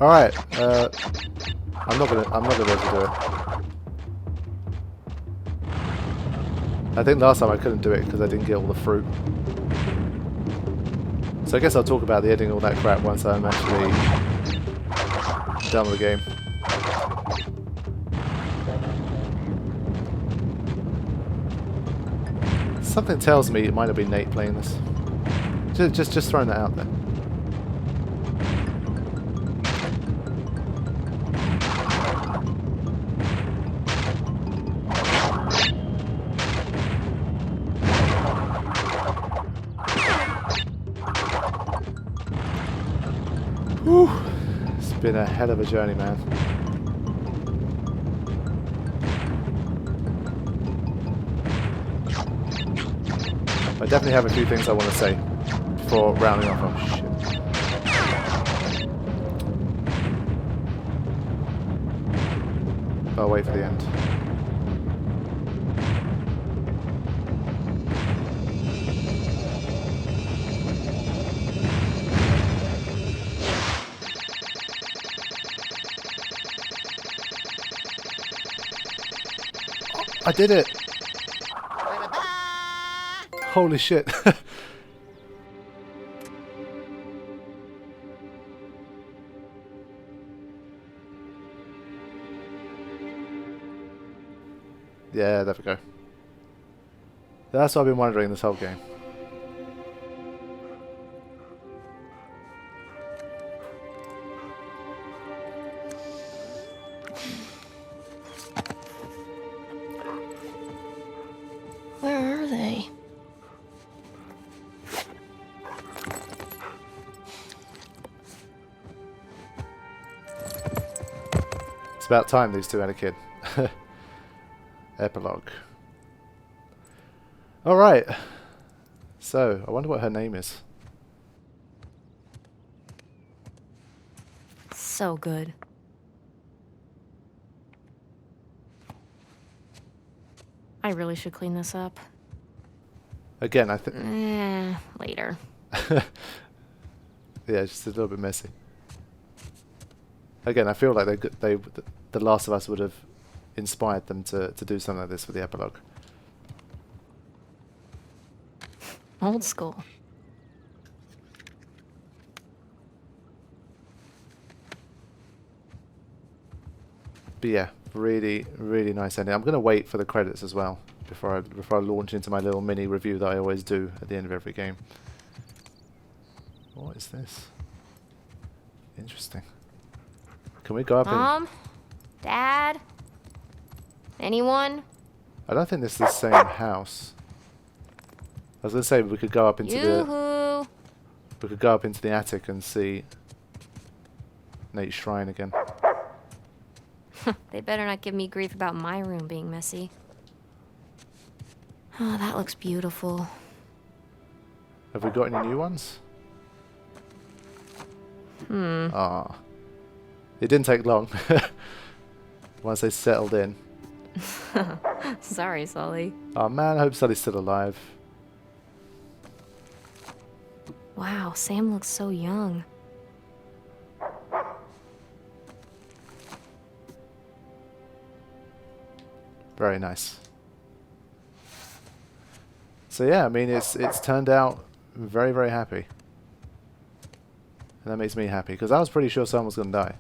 Alright, I'm not gonna be able to do it. I think last time I couldn't do it because I didn't get all the fruit. So I guess I'll talk about the ending and all that crap once I'm actually done with the game. Something tells me it might have been Nate playing this. Just throwing that out there. Whew. It's been a hell of a journey, man. I definitely have a few things I want to say before rounding off. Oh shit. I'll wait for the end. I did it! Holy shit. Yeah, there we go. That's what I've been wondering this whole game. Where are they? It's about time these two had a kid. Epilogue. Alright. So, I wonder what her name is. So good. I really should clean this up. Again, I think... Later. Yeah, just a little bit messy. Again, I feel like The Last of Us would have inspired them to do something like this for the epilogue. Old school. But yeah, really, really nice ending. I'm going to wait for the credits as well before I launch into my little mini review that I always do at the end of every game. What is this? Interesting. Can we go up Mom? Dad? Anyone? I don't think this is the same house. I was going to say we could go up into Yoo-hoo! we could go up into the attic and see Nate's shrine again. They better not give me grief about my room being messy. Oh, that looks beautiful. Have we got any new ones? Ah. It didn't take long. Once they settled in. Sorry, Sully. Oh man, I hope Sully's still alive. Wow, Sam looks so young. Very nice. So yeah, I mean it's turned out very, very happy. And that makes me happy, because I was pretty sure someone was going to die.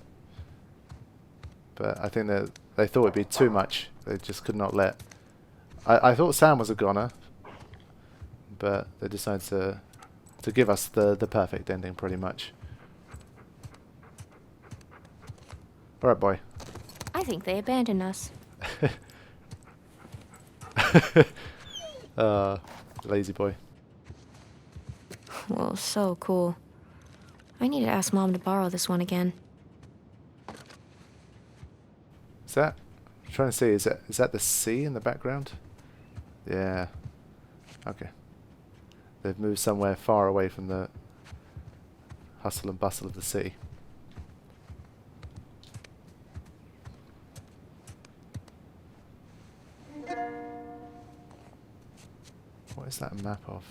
But I think that they thought it'd be too much. They just could not let... I thought Sam was a goner, but they decided to give us the perfect ending, pretty much. Alright, boy. I think they abandoned us. Lazy boy. Whoa, so cool. I need to ask Mom to borrow this one again. Is that... I'm trying to see, is that the sea in the background? Yeah. Okay. They've moved somewhere far away from the hustle and bustle of the city. What is that a map of?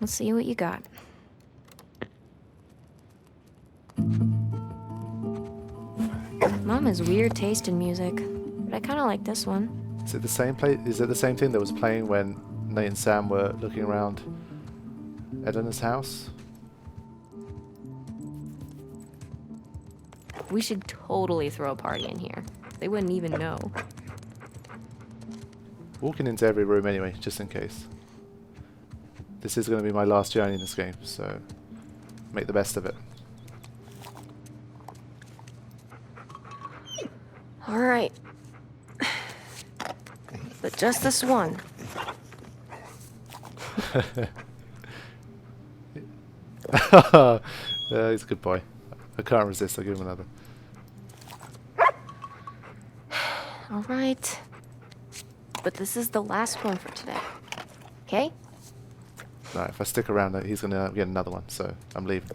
Let's see what you got. Mom has weird taste in music, but I kind of like this one. Is it the same Is it the same thing that was playing when Nate and Sam were looking around Eleanor's house? We should totally throw a party in here. They wouldn't even know. Walking into every room anyway, just in case. This is going to be my last journey in this game, so make the best of it. All right. But just this one. He's a good boy. I can't resist, I'll give him another. All right. But this is the last one for today. Okay? Right, if I stick around, he's going to get another one, so I'm leaving.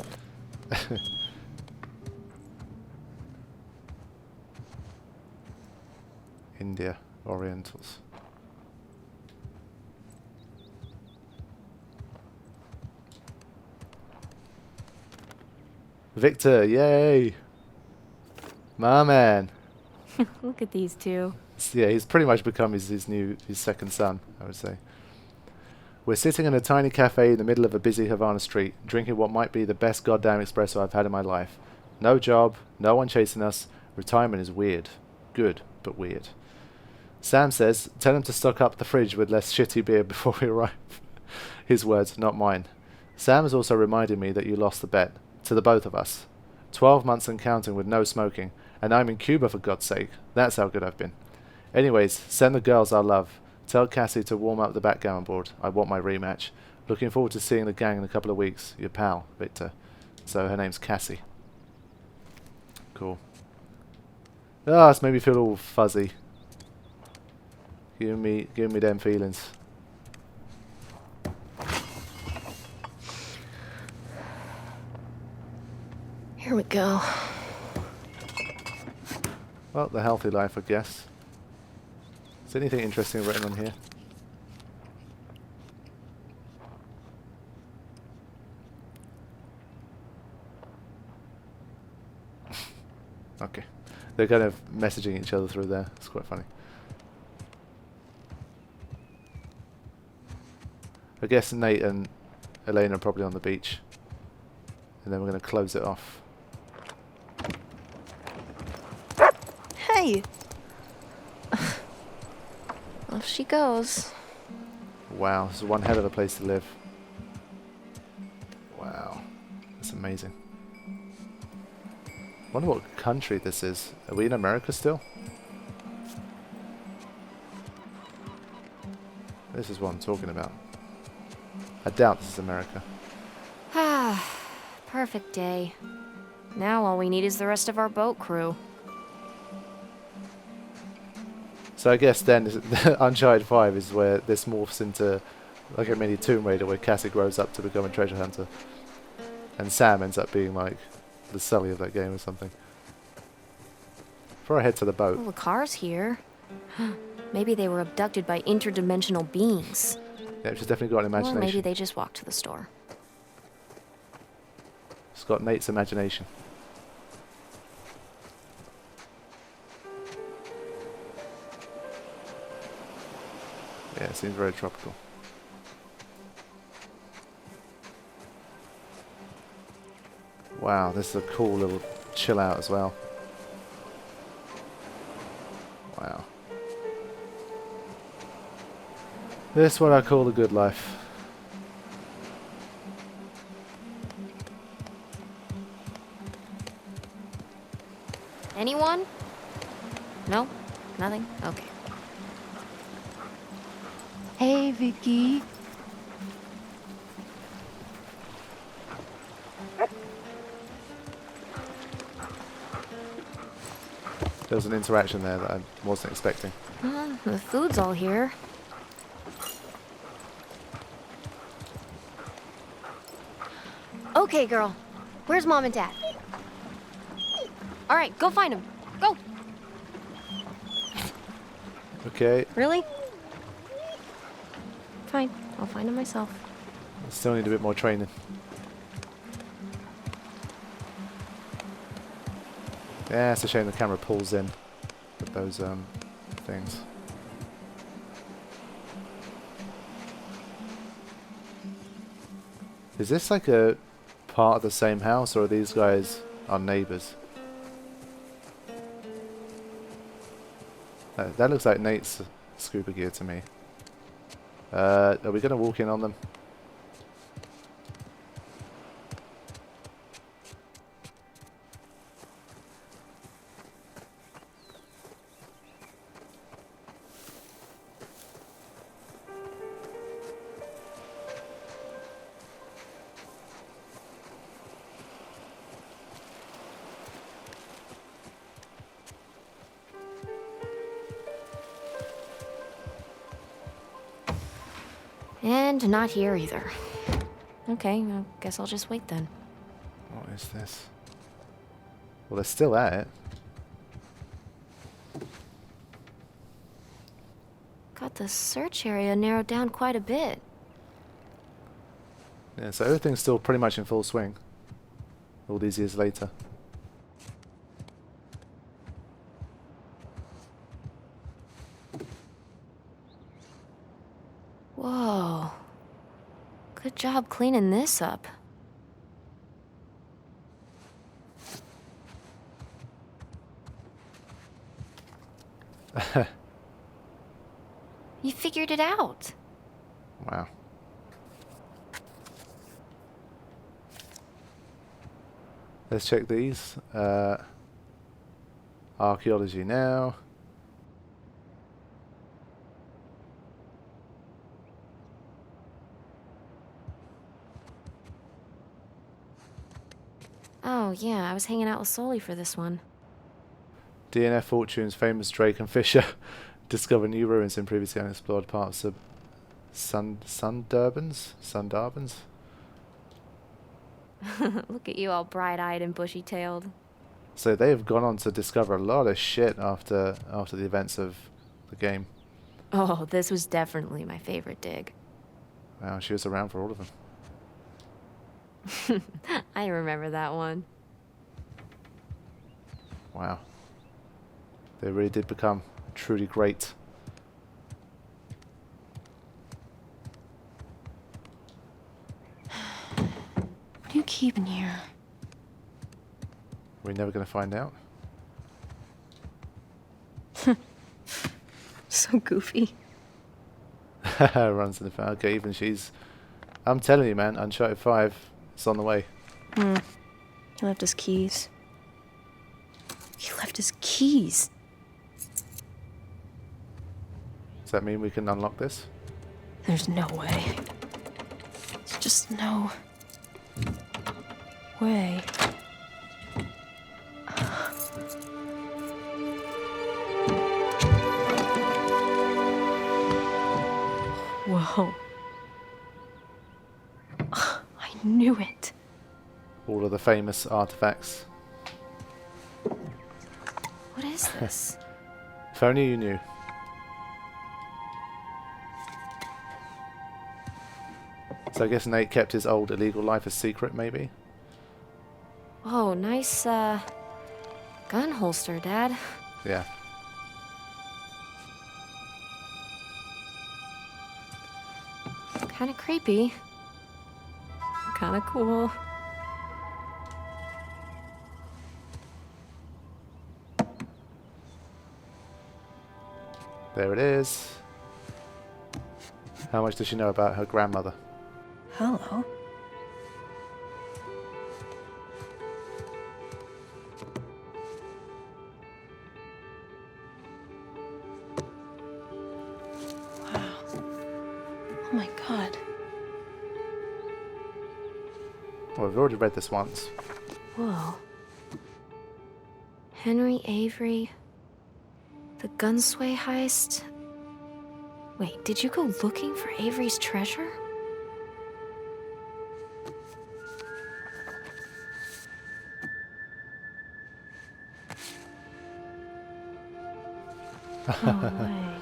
India, Orientals. Victor, yay! My man. Look at these two. Yeah, he's pretty much become his second son, I would say. We're sitting in a tiny cafe in the middle of a busy Havana street, drinking what might be the best goddamn espresso I've had in my life. No job, no one chasing us. Retirement is weird. Good, but weird. Sam says, tell him to stock up the fridge with less shitty beer before we arrive. His words, not mine. Sam has also reminded me that you lost the bet. To the both of us. 12 months and counting with no smoking. And I'm in Cuba, for God's sake. That's how good I've been. Anyways, send the girls our love. Tell Cassie to warm up the backgammon board. I want my rematch. Looking forward to seeing the gang in a couple of weeks. Your pal, Victor. So her name's Cassie. Cool. Ah, it's made me feel all fuzzy. Giving me them feelings. Here we go. Well, the healthy life, I guess. Is there anything interesting written on here? Okay. They're kind of messaging each other through there. It's quite funny. I guess Nate and Elena are probably on the beach. And then we're going to close it off. Hey! Off she goes. Wow, this is one hell of a place to live. Wow. That's amazing. Wonder what country this is. Are we in America still? This is what I'm talking about. I doubt this is America. Ah, perfect day. Now all we need is the rest of our boat crew. So I guess then Uncharted 5 is where this morphs into like a mini Tomb Raider where Cassie grows up to become a treasure hunter. And Sam ends up being like the Sully of that game or something. Before I head to the boat. Well, the car's here. Maybe they were abducted by interdimensional beings. Yeah, she's definitely got an imagination. Or maybe they just walked to the store. It's got Nate's imagination. Yeah, it seems very tropical. Wow, this is a cool little chill out as well. Wow. This is what I call the good life. Anyone? No? Nothing? Okay. Hey, Vicky. There was an interaction there that I wasn't expecting. The food's all here. Okay, girl. Where's Mom and Dad? All right, go find them. Go. Okay. Really? Fine. I'll find them myself. Still need a bit more training. Yeah, it's a shame the camera pulls in with those things. Is this like a part of the same house, or are these guys our neighbours? That looks like Nate's scuba gear to me. Are we going to walk in on them? And not here either. Okay, I guess I'll just wait then. What is this? Well, they're still at it. Got the search area narrowed down quite a bit. Yeah, so everything's still pretty much in full swing. All these years later. Whoa. Good job cleaning this up. You figured it out. Wow. Let's check these. Archaeology now. Oh, yeah, I was hanging out with Sully for this one. DNF Fortunes, famous Drake and Fisher discover new ruins in previously unexplored parts of Sundarbans? Look at you all bright-eyed and bushy-tailed. So they have gone on to discover a lot of shit after the events of the game. Oh, this was definitely my favorite dig. Wow, she was around for all of them. I remember that one. Wow. They really did become truly great. What do you keep in here? We're never going to find out. So goofy. Runs in the fan. Okay, even she's... I'm telling you, man, Uncharted 5, it's on the way. He left his keys. He left his keys. Does that mean we can unlock this? There's no way. There's just no way. Whoa. I knew it. All of the famous artifacts. What is this? If only you knew. So I guess Nate kept his old illegal life a secret, maybe? Oh, nice, gun holster, Dad. Yeah. Kinda creepy. Kinda cool. There it is. How much does she know about her grandmother? Hello. Wow. Oh my god. Well, we've already read this once. Whoa. Henry Avery. The Gunsway heist. Wait, did you go looking for Avery's treasure? No way.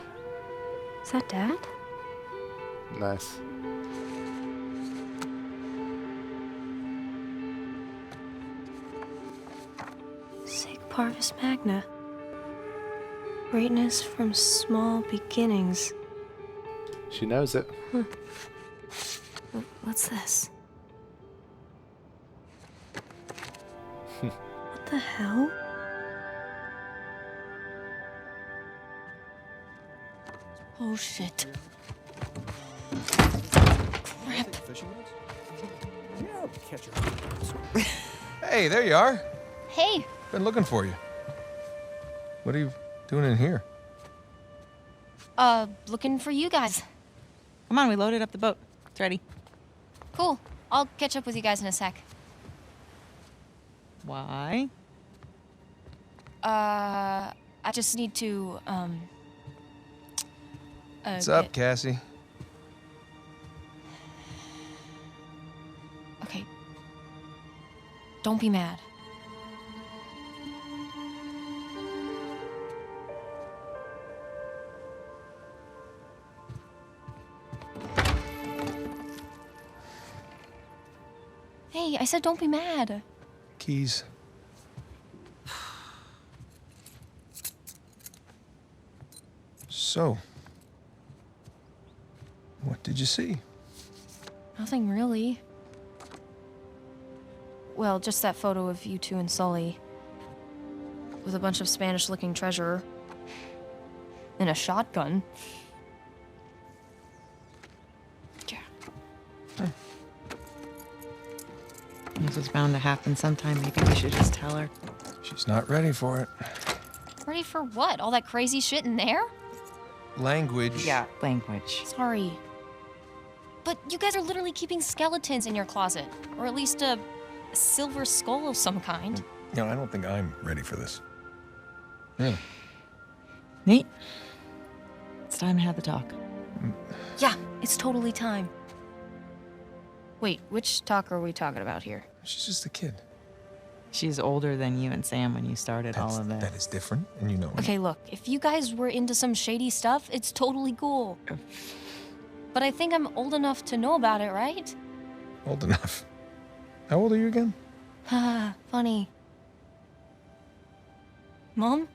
Is that Dad? Nice. Parvis Magna. Greatness from small beginnings. She knows it. What's this? What the hell? Oh shit. Crap. Hey, there you are. Hey, Been looking for you. What are you doing in here? looking for you guys. Come on, we loaded up the boat. It's ready. Cool. I'll catch up with you guys in a sec. Why? I just need to, What's up, Cassie? Okay. Don't be mad. Hey, I said don't be mad. Keys. So, what did you see? Nothing really. Well, just that photo of you two and Sully. With a bunch of Spanish-looking treasure. And a shotgun. Yeah. This was bound to happen sometime. Maybe we should just tell her. She's not ready for it. Ready for what? All that crazy shit in there? Language. Yeah, language. Sorry. But you guys are literally keeping skeletons in your closet. Or at least a silver skull of some kind. You know, I don't think I'm ready for this. Really? Nate, it's time to have the talk. Yeah, it's totally time. Wait, which talk are we talking about here? She's just a kid. She's older than you and Sam when you started all of That this. is different, and you know it. Okay, look, if you guys were into some shady stuff, it's totally cool. But I think I'm old enough to know about it, right? Old enough. How old are you again? Haha, funny. Mom?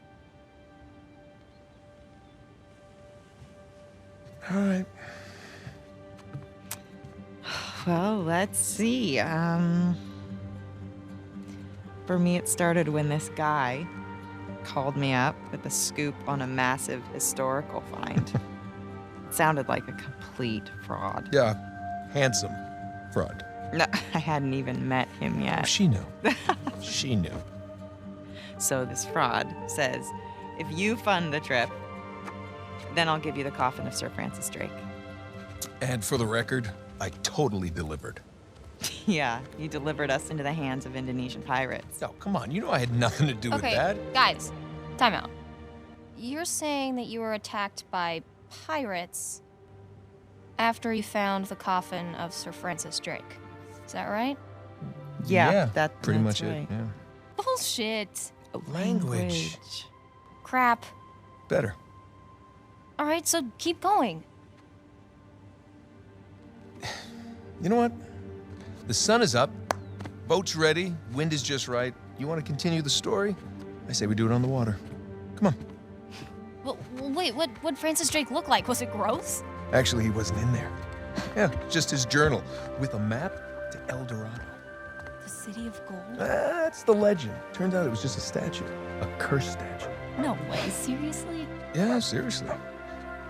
All right. Well, let's see. For me, it started when this guy called me up with a scoop on a massive historical find. It sounded like a complete fraud. Yeah, handsome fraud. No, I hadn't even met him Oh, yet. she knew. She knew. So this fraud says, if you fund the trip, then I'll give you the coffin of Sir Francis Drake. And for the record, I totally delivered. Yeah, you delivered us into the hands of Indonesian pirates. No, come on. You know I had nothing to do with that. Guys, time out. You're saying that you were attacked by pirates after you found the coffin of Sir Francis Drake. Is that right? Yeah, pretty that's much right. it. Yeah. Bullshit. Language. Crap. Better. All right, so keep going. You know what? The sun is up. Boat's ready. Wind is just right. You want to continue the story? I say we do it on the water. Come on. Well, wait, what'd Francis Drake look like? Was it gross? Actually, he wasn't in there. Yeah, just his journal with a map to El Dorado. The City of Gold? That's the legend. Turns out it was just a statue. A cursed statue. No way, seriously? Yeah, seriously.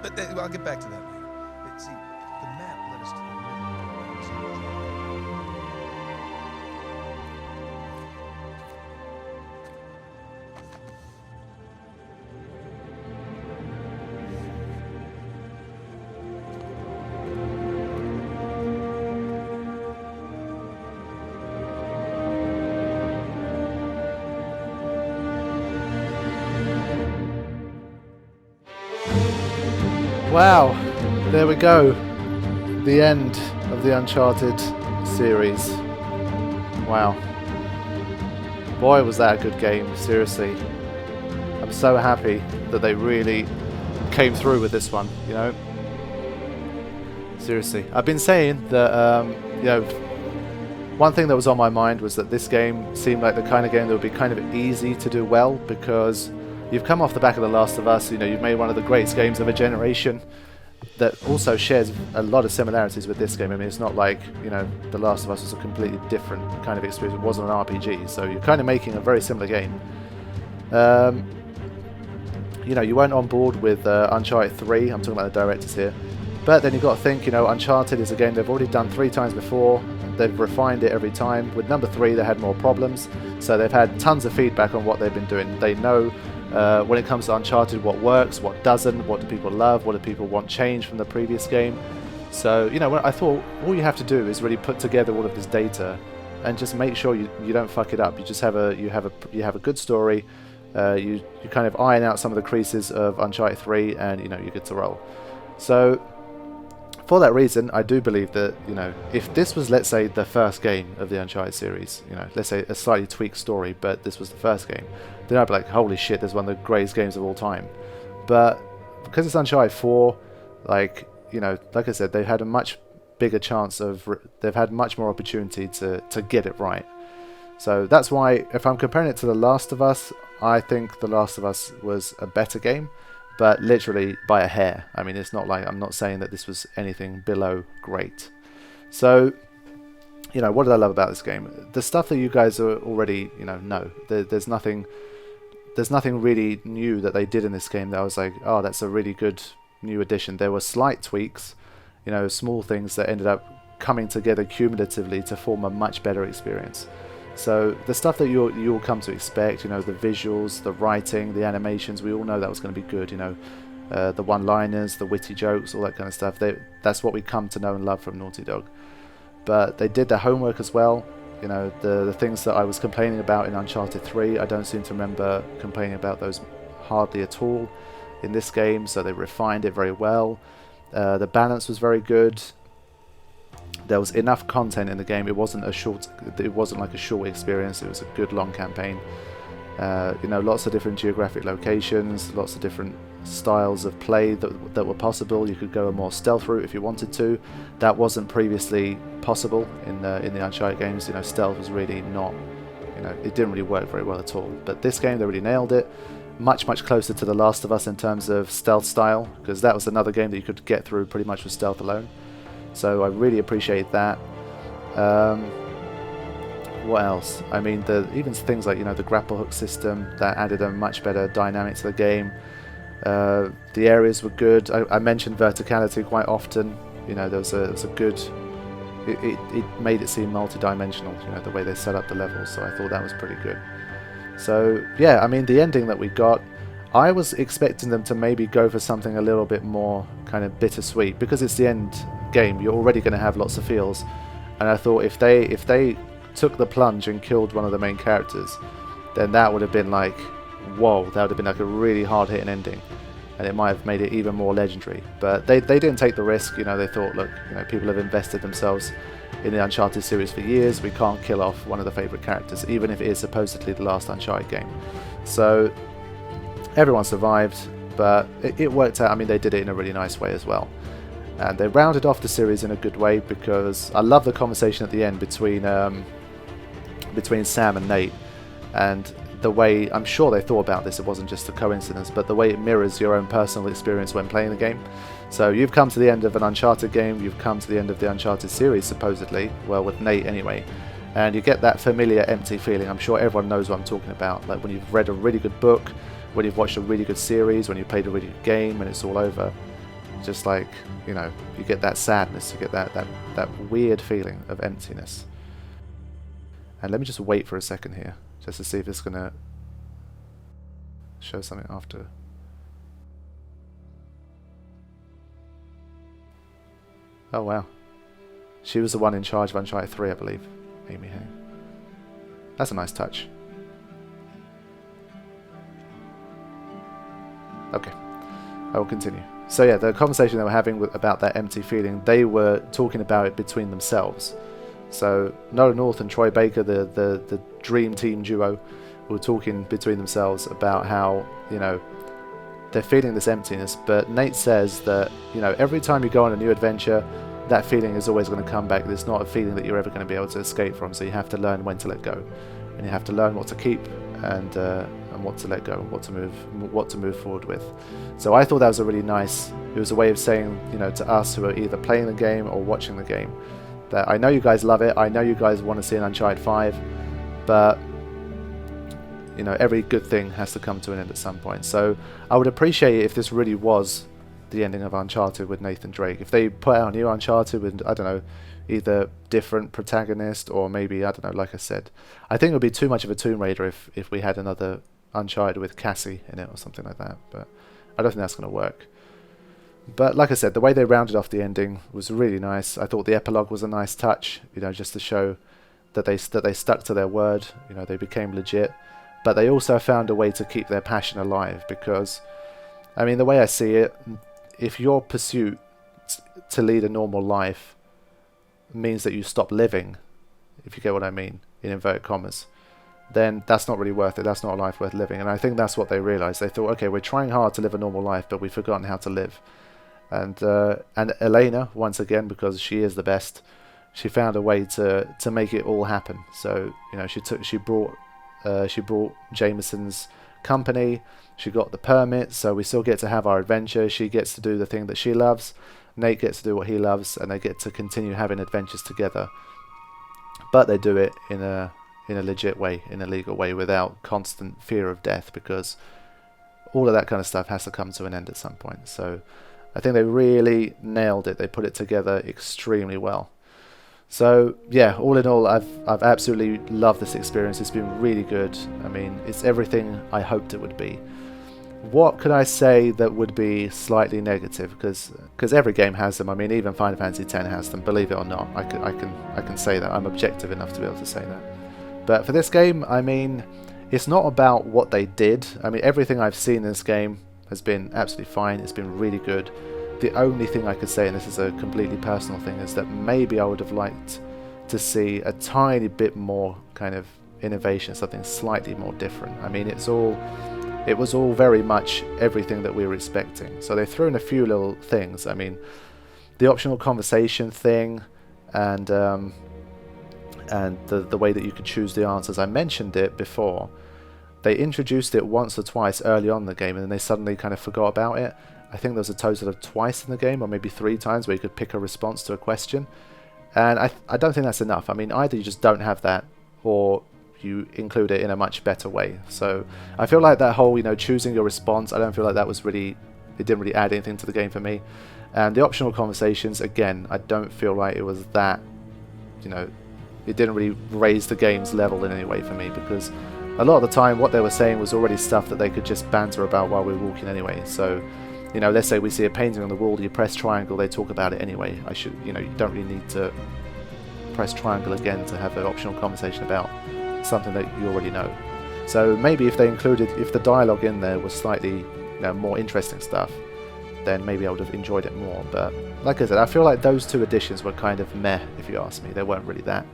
But I'll get back to that later. See, the map led us to the Wow, there we go. The end of the Uncharted series. Wow. Boy, was that a good game, seriously. I'm so happy that they really came through with this one, you know? Seriously. I've been saying that, you know, one thing that was on my mind was that this game seemed like the kind of game that would be kind of easy to do well, because you've come off the back of The Last of Us, you know, you've made one of the greatest games of a generation that also shares a lot of similarities with this game. I mean, it's not like, you know, The Last of Us was a completely different kind of experience. It wasn't an RPG, so you're kind of making a very similar game. You know, you weren't on board with Uncharted 3, I'm talking about the directors here, but then you've got to think, you know, Uncharted is a game they've already done 3 times before. They've refined it every time. With number 3, they had more problems, so they've had tons of feedback on what they've been doing. They know when it comes to Uncharted what works, what doesn't, what do people love, what do people want changed from the previous game. So, you know, I thought all you have to do is really put together all of this data and just make sure you don't fuck it up. You just have a good story. You kind of iron out some of the creases of Uncharted 3, and you know, you're good to roll. So for that reason, I do believe that, you know, if this was, let's say, the first game of the Uncharted series, you know, let's say a slightly tweaked story, but this was the first game, then I'd be like, holy shit, this is one of the greatest games of all time. But because it's Uncharted 4, like, you know, like I said, they've had a much bigger chance of, they've had much more opportunity to get it right. So that's why, if I'm comparing it to The Last of Us, I think The Last of Us was a better game, but literally by a hair. I mean, it's not like, I'm not saying that this was anything below great. So, you know, what did I love about this game? The stuff that you guys are already, you know. There's nothing really new that they did in this game that I was like, oh, that's a really good new addition. There were slight tweaks, you know, small things that ended up coming together cumulatively to form a much better experience. So the stuff that you'll come to expect, you know, the visuals, the writing, the animations, we all know that was going to be good, you know, the one-liners, the witty jokes, all that kind of stuff. That's what we come to know and love from Naughty Dog. But they did their homework as well. You know, the things that I was complaining about in Uncharted 3, I don't seem to remember complaining about those hardly at all in this game, so they refined it very well. The balance was very good. There was enough content in the game. It wasn't like a short experience. It was a good long campaign. You know, lots of different geographic locations, lots of different styles of play that were possible. You could go a more stealth route if you wanted to. That wasn't previously possible in the Uncharted games. You know, stealth was really not, you know, it didn't really work very well at all. But this game, they really nailed it. Much closer to The Last of Us in terms of stealth style, because that was another game that you could get through pretty much with stealth alone. So I really appreciate that. What else? I mean, even things like, you know, the grapple hook system, that added a much better dynamic to the game. The areas were good. I mentioned verticality quite often. You know, there was a good. It made it seem multi-dimensional. You know, the way they set up the levels. So I thought that was pretty good. So yeah, I mean, the ending that we got, I was expecting them to maybe go for something a little bit more kind of bittersweet, because it's the end game. You're already going to have lots of feels, and I thought if they took the plunge and killed one of the main characters, then that would have been like, whoa, that would have been like a really hard-hitting ending, and it might have made it even more legendary. But they didn't take the risk. You know, they thought, look, you know, people have invested themselves in the Uncharted series for years. We can't kill off one of the favourite characters, even if it is supposedly the last Uncharted game. So everyone survived, but it worked out. I mean, they did it in a really nice way as well. And they rounded off the series in a good way, because I love the conversation at the end between Sam and Nate, and the way, I'm sure they thought about this, it wasn't just a coincidence, but the way it mirrors your own personal experience when playing the game. So you've come to the end of an Uncharted game, you've come to the end of the Uncharted series, supposedly, well, with Nate anyway, and you get that familiar empty feeling. I'm sure everyone knows what I'm talking about, like when you've read a really good book, when you've watched a really good series, when you've played a really good game and it's all over. Just like, you know, you get that sadness, you get that weird feeling of emptiness. And let me just wait for a second here, just to see if it's gonna show something after. Oh wow, she was the one in charge of Uncharted 3, I believe, Amy Hay. That's a nice touch. Okay, I will continue. So yeah, the conversation they were having about that empty feeling, they were talking about it between themselves. So Nolan North and Troy Baker, the dream team duo, were talking between themselves about how, you know, they're feeling this emptiness. But Nate says that, you know, every time you go on a new adventure, that feeling is always going to come back. It's not a feeling that you're ever going to be able to escape from, so you have to learn when to let go, and you have to learn what to keep and what to let go, and what to move forward with. So I thought that was a really nice, it was a way of saying, you know, to us who are either playing the game or watching the game, that I know you guys love it, I know you guys want to see an Uncharted 5, but you know, every good thing has to come to an end at some point. So I would appreciate it if this really was the ending of Uncharted with Nathan Drake. If they put out a new Uncharted with, I don't know, either different protagonist, or maybe, I don't know, like I said, I think it would be too much of a Tomb Raider if we had another Uncharted with Cassie in it or something like that, but I don't think that's going to work. But like I said, the way they rounded off the ending was really nice. I thought the epilogue was a nice touch, you know, just to show that they stuck to their word, you know, they became legit, but they also found a way to keep their passion alive, because, I mean, the way I see it, if your pursuit to lead a normal life means that you stop living, if you get what I mean, in inverted commas, then that's not really worth it. That's not a life worth living. And I think that's what they realized. They thought, okay, we're trying hard to live a normal life, but we've forgotten how to live. And Elena, once again, because she is the best, she found a way to make it all happen. So, you know, she brought Jameson's company, she got the permit, so we still get to have our adventure. She gets to do the thing that she loves, Nate gets to do what he loves, and they get to continue having adventures together. But they do it in a legit way, in a legal way, without constant fear of death, because all of that kind of stuff has to come to an end at some point. So I think they really nailed it. They put it together extremely well. So yeah, all in all, I've absolutely loved this experience. It's been really good. I mean, it's everything I hoped it would be. What could I say that would be slightly negative? Because every game has them. I mean, even Final Fantasy X has them. Believe it or not, I can say that. I'm objective enough to be able to say that. But for this game, I mean, it's not about what they did. I mean, everything I've seen in this game has been absolutely fine. It's been really good. The only thing I could say, and this is a completely personal thing, is that maybe I would have liked to see a tiny bit more kind of innovation, something slightly more different. I mean, it was all very much everything that we were expecting. So they threw in a few little things. I mean, the optional conversation thing, and the way that you could choose the answers. I mentioned it before. They introduced it once or twice early on in the game, and then they suddenly kind of forgot about it. I think there was a total of twice in the game, or maybe 3 times, where you could pick a response to a question. And I don't think that's enough. I mean, either you just don't have that, or you include it in a much better way. So I feel like that whole, you know, choosing your response, I don't feel like that was really, it didn't really add anything to the game for me. And the optional conversations, again, I don't feel like it was that, you know, it didn't really raise the game's level in any way for me, because a lot of the time what they were saying was already stuff that they could just banter about while we were walking anyway. So, you know, let's say we see a painting on the wall, you press triangle, they talk about it anyway. You know, you don't really need to press triangle again to have an optional conversation about something that you already know. So maybe if the dialogue in there was slightly, you know, more interesting stuff, then maybe I would have enjoyed it more. But like I said, I feel like those 2 additions were kind of meh, if you ask me. They weren't really that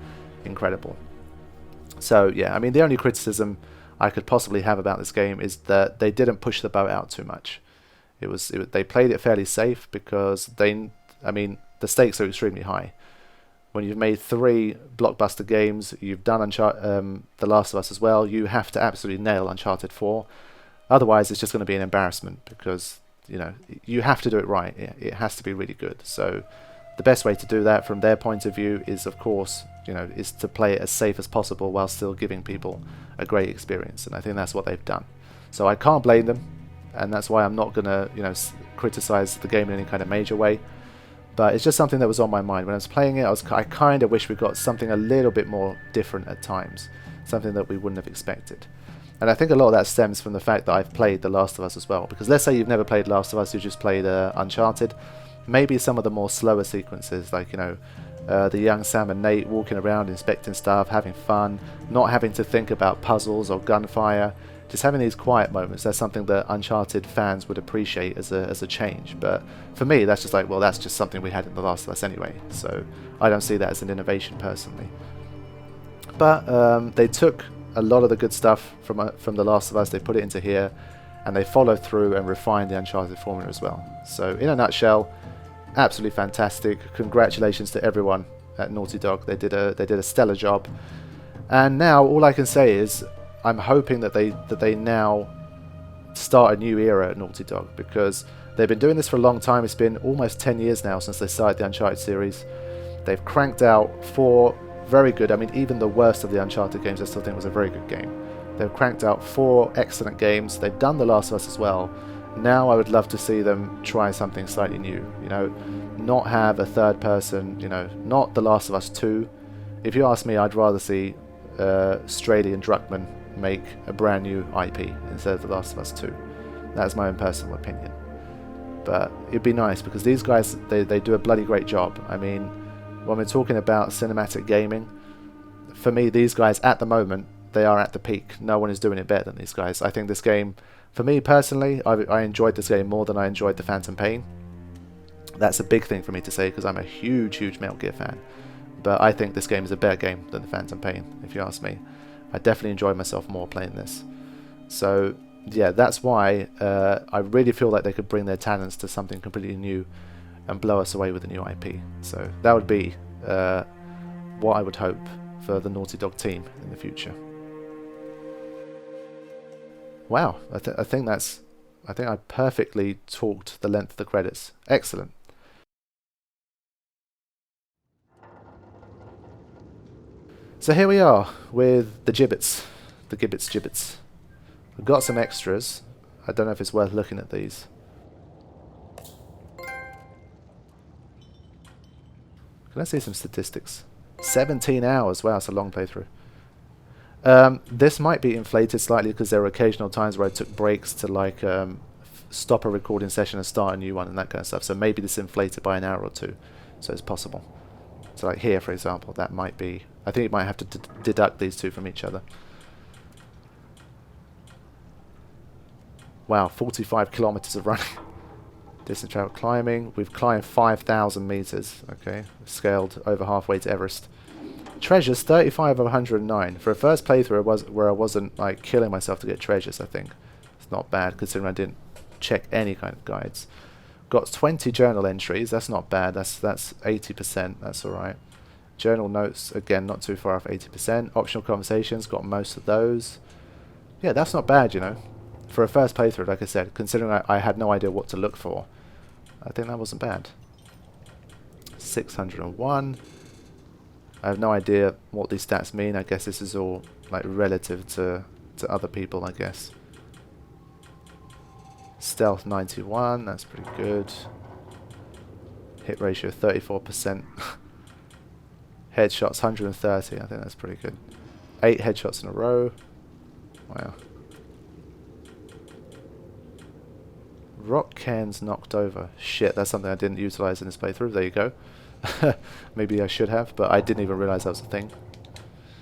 incredible. So yeah, I mean, the only criticism I could possibly have about this game is that they didn't push the boat out too much. They played it fairly safe, because the stakes are extremely high. When you've made 3 blockbuster games, you've done The Last of Us as well, you have to absolutely nail Uncharted 4. Otherwise, it's just going to be an embarrassment, because, you know, you have to do it right. It has to be really good. So the best way to do that from their point of view is, of course, you know, is to play it as safe as possible while still giving people a great experience. And I think that's what they've done. So I can't blame them. And that's why I'm not going to, you know, criticize the game in any kind of major way. But it's just something that was on my mind. When I was playing it, I kind of wish we got something a little bit more different at times. Something that we wouldn't have expected. And I think a lot of that stems from the fact that I've played The Last of Us as well. Because let's say you've never played Last of Us, you just played Uncharted. Maybe some of the more slower sequences, like, you know, the young Sam and Nate walking around, inspecting stuff, having fun, not having to think about puzzles or gunfire. Just having these quiet moments, that's something that Uncharted fans would appreciate as a change. But for me, that's just like, well, that's just something we had in The Last of Us anyway. So I don't see that as an innovation personally. But they took a lot of the good stuff from The Last of Us, they put it into here, and they followed through and refined the Uncharted formula as well. So in a nutshell, absolutely fantastic. Congratulations to everyone at Naughty Dog. They did a stellar job. And now all I can say is I'm hoping that they now start a new era at Naughty Dog, because they've been doing this for a long time. It's been almost 10 years now since they started the Uncharted series. They've cranked out 4 very good, I mean even the worst of the Uncharted games I still think was a very good game. They've cranked out 4 excellent games. They've done The Last of Us as well. Now I would love to see them try something slightly new, you know, not have a third person, you know, not The Last of Us 2. If you ask me, I'd rather see Straley and Druckmann make a brand new IP instead of The Last of Us 2. That's my own personal opinion. But it'd be nice, because these guys, they do a bloody great job. I mean, when we're talking about cinematic gaming, for me, these guys at the moment, they are at the peak. No one is doing it better than these guys. I think this game, for me personally, I enjoyed this game more than I enjoyed the Phantom Pain. That's a big thing for me to say, because I'm a huge Metal Gear fan. But I think this game is a better game than the Phantom Pain, if you ask me. I definitely enjoyed myself more playing this. So yeah, that's why I really feel like they could bring their talents to something completely new and blow us away with a new IP. So that would be what I would hope for the Naughty Dog team in the future. Wow, I think I perfectly talked the length of the credits. Excellent. So here we are with the gibbets, gibbets. We've got some extras. I don't know if it's worth looking at these. Can I see some statistics? 17 hours. Wow, it's a long playthrough. This might be inflated slightly because there were occasional times where I took breaks to like stop a recording session and start a new one and that kind of stuff. So maybe this is inflated by an hour or two. So it's possible. So like here, for example, that might be... I think you might have to deduct these two from each other. Wow, 45 kilometers of running. Distance travel climbing. We've climbed 5,000 meters. Okay, scaled over halfway to Everest. Treasures 35 of 109. For a first playthrough, where I wasn't like killing myself to get treasures. I think it's not bad considering I didn't check any kind of guides. Got 20 journal entries. That's not bad. That's 80%. That's all right. Journal notes, again, not too far off 80%. Optional conversations, got most of those. Yeah, that's not bad, you know. For a first playthrough, like I said, considering I had no idea what to look for, I think that wasn't bad. 601. I have no idea what these stats mean. I guess this is all like relative to other people, I guess. Stealth 91, that's pretty good. Hit ratio 34%. Headshots 130, I think that's pretty good. 8 headshots in a row. Wow. Rock cans knocked over. Shit, that's something I didn't utilize in this playthrough. There you go. Maybe I should have, but I didn't even realize that was a thing.